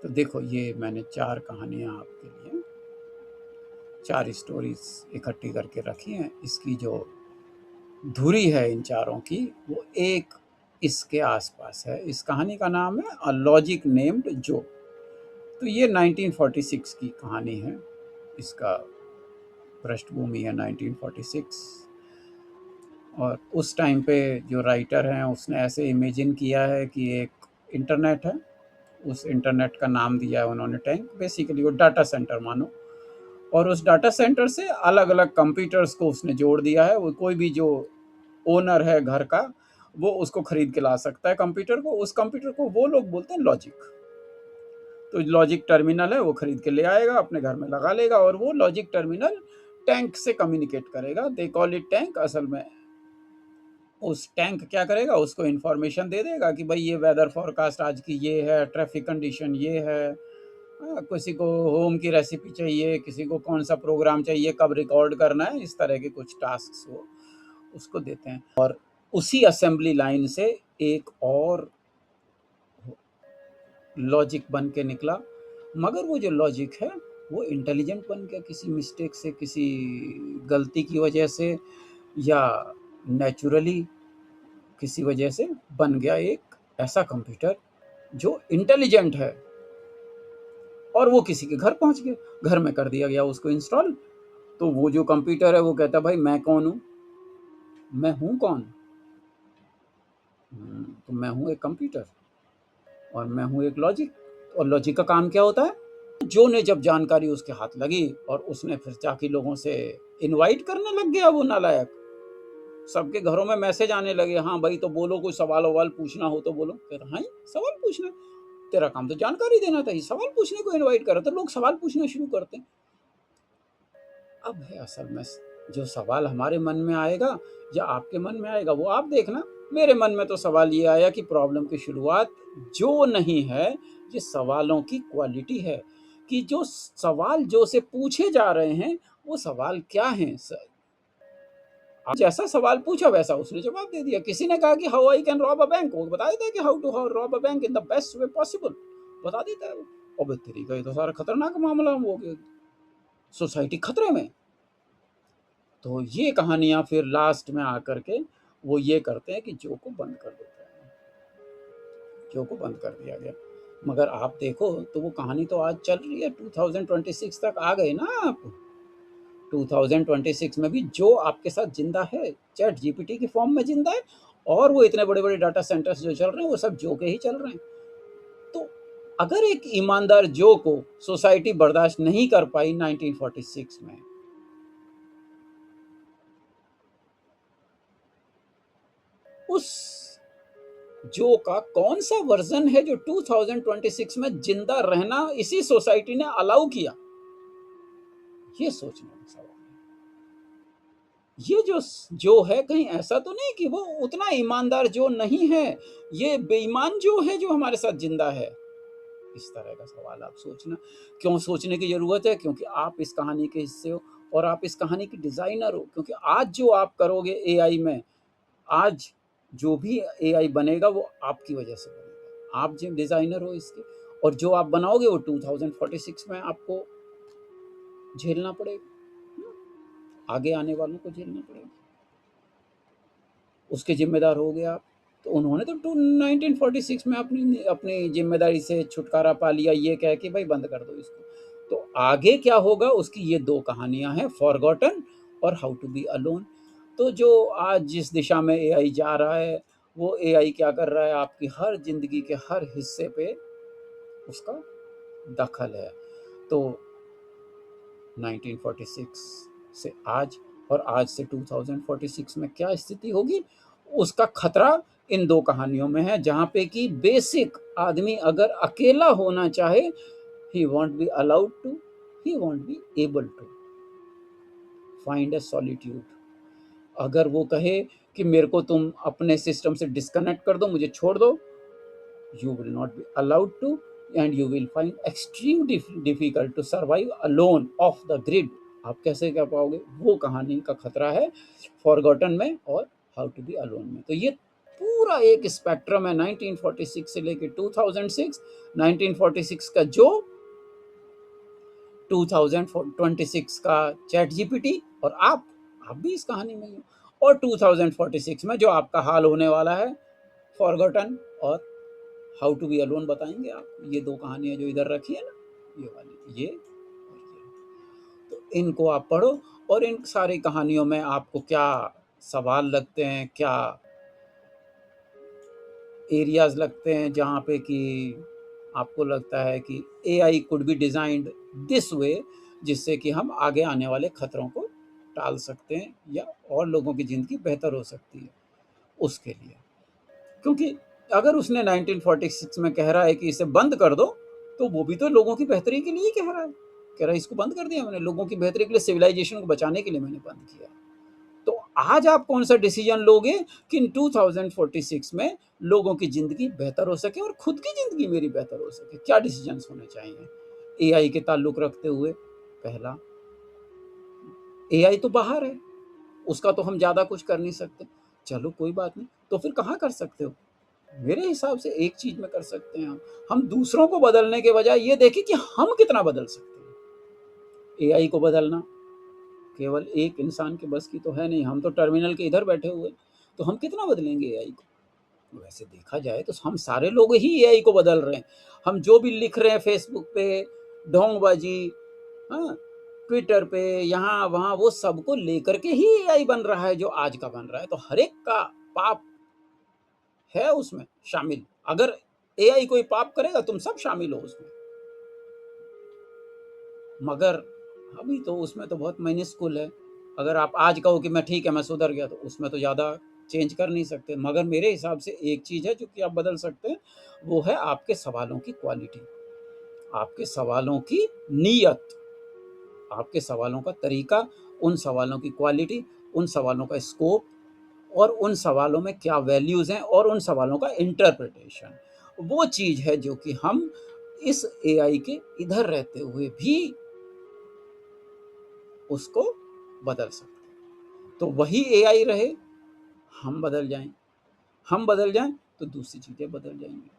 तो देखो ये मैंने 4 कहानियाँ आपके लिए 4 स्टोरीज़ इकट्ठी करके रखी हैं। इसकी जो धुरी है इन चारों की वो एक इसके आसपास है। इस कहानी का नाम है अ लॉजिक नेम्ड जो। तो ये 1946 की कहानी है। इसका पृष्ठभूमि है 1946 और उस टाइम पे जो राइटर हैं उसने ऐसे इमेजिन किया है कि एक इंटरनेट है, उस इंटरनेट का नाम दिया है उन्होंने टैंक, बेसिकली वो डाटा सेंटर मानो, और उस डाटा सेंटर से अलग-अलग कंप्यूटर्स को उसने जोड़ दिया है। वो कोई भी जो ओनर है घर का, वो उसको खरीद के ला सकता है कंप्यूटर को। उस कंप्यूटर को वो लोग बोलते हैं लॉजिक। तो लॉजिक टर्मिनल है, वो खरीद के ले आएगा, अपने घर में लगा लेगा और वो लॉजिक टर्मिनल टैंक से कम्युनिकेट करेगा। They call it tank. असल में उस टैंक क्या करेगा, उसको इन्फॉर्मेशन दे देगा कि भाई ये वेदर फोरकास्ट आज की ये है, ट्रैफिक कंडीशन ये है, किसी को होम की रेसिपी चाहिए, किसी को कौन सा प्रोग्राम चाहिए, कब रिकॉर्ड करना है, इस तरह के कुछ टास्क वो उसको देते हैं। और उसी असेंबली लाइन से एक और लॉजिक बन के निकला, मगर वो जो लॉजिक है वो इंटेलिजेंट बन गया किसी मिस्टेक से, किसी गलती की वजह से, या नेचुरली किसी वजह से बन गया एक ऐसा कंप्यूटर जो इंटेलिजेंट है। और वो किसी के घर पहुंच गया, घर में कर दिया गया उसको इंस्टॉल। तो वो जो कंप्यूटर है वो कहता भाई मैं कौन हूँ, मैं हूँ कौन? तो मैं हूँ एक कंप्यूटर और मैं हूँ एक लॉजिक। और लॉजिक का काम क्या होता है? जो ने जब जानकारी उसके हाथ लगी और उसने फिर जाके लोगों से इनवाइट करने लग गया, वो नालायक सबके घरों में मैसेज आने लगे, हाँ भाई तो बोलो, कोई सवाल ववाल पूछना हो तो बोलो। कह रहा हाँ सवाल पूछना, तेरा काम तो जानकारी देना था, सवाल पूछने को इनवाइट करा। तो लोग सवाल पूछना शुरू करते हैं। अब है असल में जो सवाल हमारे मन में आएगा या आपके मन में आएगा वो आप देखना। मेरे मन में तो सवाल ये आया कि प्रॉब्लम की शुरुआत जो नहीं है, ये सवालों की क्वालिटी है कि जो सवाल जो से पूछे जा रहे हैं वो सवाल क्या हैं। जैसा सवाल पूछा वैसा उसने जवाब दे दिया। किसी ने कहा कि how I can rob a bank, वो बता देता है कि how to rob a bank in the best way possible, बता देता है वो। अब तरीका ये तो सारा खतरनाक मामला हो गया, सोसाइटी खतरे में। तो ये कहानियां फिर लास्ट में आकर के वो ये करते हैं कि जो को बंद कर देते हैं। जो को बंद कर दिया गया, मगर आप देखो तो वो कहानी तो आज चल रही है, 2026 तक आ गए ना आप। 2026 में भी जो आपके साथ जिंदा है, चैट जीपीटी की फॉर्म में जिंदा है, और वो इतने बड़े बड़े डाटा सेंटर्स जो चल रहे हैं वो सब जो के ही चल रहे हैं। तो अगर एक ईमानदार जो को सोसाइटी बर्दाश्त नहीं कर पाई 1946 में, उस जो का कौन सा वर्जन है जो 2026 में जिंदा रहना इसी सोसाइटी ने अलाउ किया? ये सोचने का सवाल है। ये जो है कहीं ऐसा तो नहीं कि वो उतना ईमानदार जो नहीं है, ये बेईमान जो है जो हमारे साथ जिंदा है? इस तरह का सवाल आप सोचना। क्यों सोचने की जरूरत है? क्योंकि आप इस कहानी के हिस्से हो और आप इस कहानी के डिजाइनर हो। क्योंकि आज जो आप करोगे एआई में, आज जो भी एआई बनेगा वो आपकी वजह से बनेगा। आप जो डिजाइनर हो इसके, और जो आप बनाओगे वो 2046 में आपको झेलना पड़ेगा, आगे आने वालों को झेलना पड़ेगा, उसके जिम्मेदार हो गए आप। तो उन्होंने तो 1946 में अपनी अपनी जिम्मेदारी से छुटकारा पा लिया ये कह के भाई बंद कर दो इसको। तो आगे क्या होगा उसकी ये 2 कहानियां हैं, फॉरगॉटन और हाउ टू बी अलोन। तो जो आज जिस दिशा में एआई जा रहा है, वो एआई क्या कर रहा है, आपकी हर जिंदगी के हर हिस्से पे उसका दखल है। तो 1946 से आज और आज से 2046 में क्या स्थिति होगी, उसका खतरा इन 2 कहानियों में है, जहाँ पे कि बेसिक आदमी अगर अकेला होना चाहे, he won't be allowed to, he won't be able to find a solitude. अगर वो कहे कि मेरे को तुम अपने सिस्टम से डिस्कनेक्ट कर दो, मुझे छोड़ दो, you will not be allowed to, and you will find extreme difficult to survive alone off the grid। आप कैसे कर पाओगे, वो कहानी का खतरा है फॉरगॉटन में और हाउ टू बी अलोन में। तो ये पूरा पूरा एक स्पेक्ट्रम है 1946 से लेके 2006, 1946 का जो 2026 का चैट जीपीटी, और आप भी इस कहानी में ही हो, और 2046 में जो आपका हाल होने वाला है, फॉरगॉटन और हाउ टू बी अलोन बताएंगे आप। ये दो कहानियां जो इधर रखी है ना, ये वाली, ये और ये, तो इनको आप पढ़ो। और इन सारी कहानियों में आपको क्या सवाल लगते हैं, क्या एरियाज लगते हैं जहाँ पे कि आपको लगता है कि AI could be designed this way, जिससे कि हम आगे आने वाले खतरों को टाल सकते हैं या और लोगों की ज़िंदगी बेहतर हो सकती है उसके लिए। क्योंकि अगर उसने 1946 में कह रहा है कि इसे बंद कर दो, तो वो भी तो लोगों की बेहतरी के लिए कह रहा है। कह रहा है इसको बंद कर दिया मैंने, लोगों की बेहतरी के लिए, सिविलाइजेशन को बचाने के लिए मैंने बंद किया। तो आज आप कौन सा डिसीजन लोगे कि इन 2046 में लोगों की जिंदगी बेहतर हो सके और खुद की जिंदगी मेरी बेहतर हो सके? क्या डिसीजन होने चाहिए एआई के ताल्लुक रखते हुए? पहला, एआई तो बाहर है, उसका तो हम ज्यादा कुछ कर नहीं सकते। चलो कोई बात नहीं, तो फिर कहाँ कर सकते हो? मेरे हिसाब से एक चीज में कर सकते हैं हम दूसरों को बदलने के बजाय ये देखें कि हम कितना बदल सकते हैं। एआई को बदलना केवल एक इंसान के बस की तो है नहीं, हम तो टर्मिनल के इधर बैठे हुए, तो हम कितना बदलेंगे एआई को? वैसे देखा जाए तो हम सारे लोग ही एआई को बदल रहे हैं। हम जो भी लिख रहे हैं फेसबुक पे, ढोंगबाजी, हाँ, ट्विटर पे, यहाँ वहाँ, वो सबको लेकर के ही एआई बन रहा है जो आज का बन रहा है। तो हर एक का पाप है उसमें शामिल। अगर एआई कोई पाप करेगा, तुम सब शामिल हो उसमें। मगर अभी तो उसमें तो बहुत माइन्यूस्कुल है। अगर आप आज कहो कि मैं ठीक है, मैं सुधर गया, तो उसमें तो ज़्यादा चेंज कर नहीं सकते। मगर मेरे हिसाब से एक चीज़ है जो कि आप बदल सकते हैं, वो है आपके सवालों की क्वालिटी, आपके सवालों की नीयत, आपके सवालों का तरीका, उन सवालों की क्वालिटी, उन सवालों का स्कोप, और उन सवालों में क्या वैल्यूज़ हैं, और उन सवालों का इंटरप्रिटेशन। वो चीज़ है जो कि हम इस एआई के इधर रहते हुए भी उसको बदल सकते हैं। तो वही एआई रहे, हम बदल जाएं, हम बदल जाएं तो दूसरी चीज़ें बदल जाएंगी।